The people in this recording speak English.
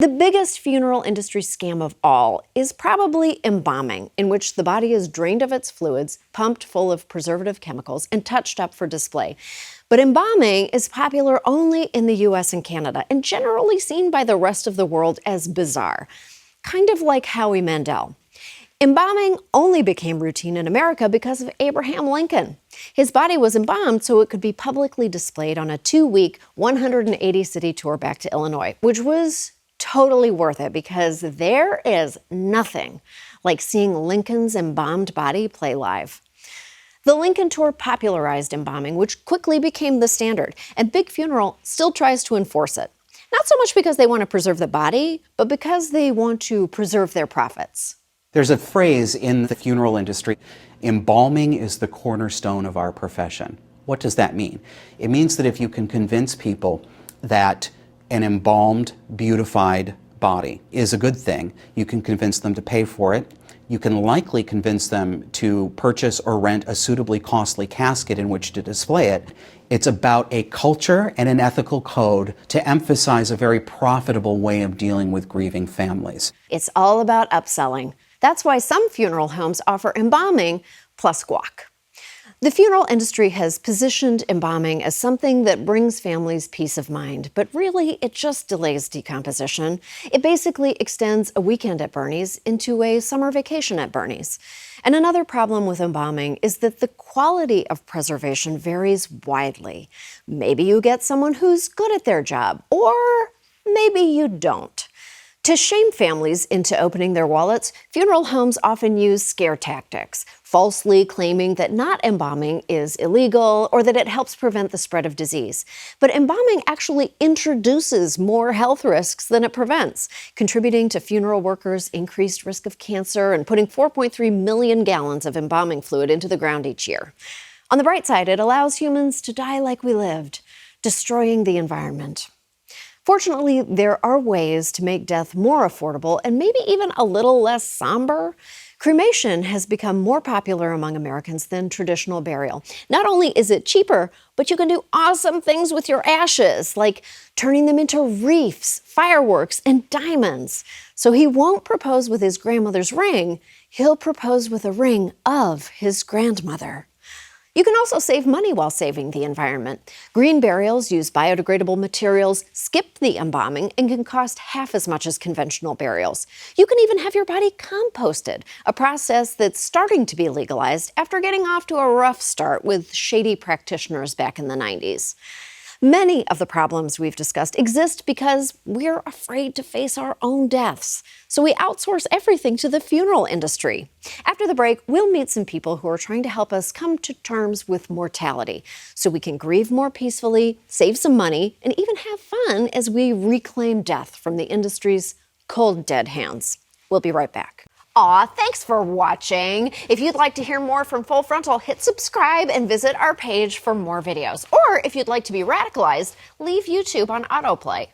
The biggest funeral industry scam of all is probably embalming, in which the body is drained of its fluids, pumped full of preservative chemicals, and touched up for display. But embalming is popular only in the US and Canada, and generally seen by the rest of the world as bizarre, kind of like Howie Mandel. Embalming only became routine in America because of Abraham Lincoln. His body was embalmed so it could be publicly displayed on a 2-week, 180-city tour back to Illinois, which was totally worth it because there is nothing like seeing Lincoln's embalmed body play live. The Lincoln Tour popularized embalming, which quickly became the standard, and Big Funeral still tries to enforce it. Not so much because they want to preserve the body, but because they want to preserve their profits. There's a phrase in the funeral industry, embalming is the cornerstone of our profession. What does that mean? It means that if you can convince people that an embalmed, beautified body is a good thing, you can convince them to pay for it. You can likely convince them to purchase or rent a suitably costly casket in which to display it. It's about a culture and an ethical code to emphasize a very profitable way of dealing with grieving families. It's all about upselling. That's why some funeral homes offer embalming plus guac. The funeral industry has positioned embalming as something that brings families peace of mind, but really it just delays decomposition. It basically extends a weekend at Bernie's into a summer vacation at Bernie's. And another problem with embalming is that the quality of preservation varies widely. Maybe you get someone who's good at their job, or maybe you don't. To shame families into opening their wallets, funeral homes often use scare tactics, falsely claiming that not embalming is illegal or that it helps prevent the spread of disease. But embalming actually introduces more health risks than it prevents, contributing to funeral workers' increased risk of cancer and putting 4.3 million gallons of embalming fluid into the ground each year. On the bright side, it allows humans to die like we lived, destroying the environment. Fortunately, there are ways to make death more affordable and maybe even a little less somber. Cremation has become more popular among Americans than traditional burial. Not only is it cheaper, but you can do awesome things with your ashes, like turning them into wreaths, fireworks, and diamonds. So he won't propose with his grandmother's ring, he'll propose with a ring of his grandmother. You can also save money while saving the environment. Green burials use biodegradable materials, skip the embalming, and can cost half as much as conventional burials. You can even have your body composted, a process that's starting to be legalized after getting off to a rough start with shady practitioners back in the 90s. Many of the problems we've discussed exist because we're afraid to face our own deaths. So we outsource everything to the funeral industry. After the break, we'll meet some people who are trying to help us come to terms with mortality so we can grieve more peacefully, save some money, and even have fun as we reclaim death from the industry's cold, dead hands. We'll be right back. Aw, thanks for watching. If you'd like to hear more from Full Frontal, hit subscribe and visit our page for more videos. Or if you'd like to be radicalized, leave YouTube on autoplay.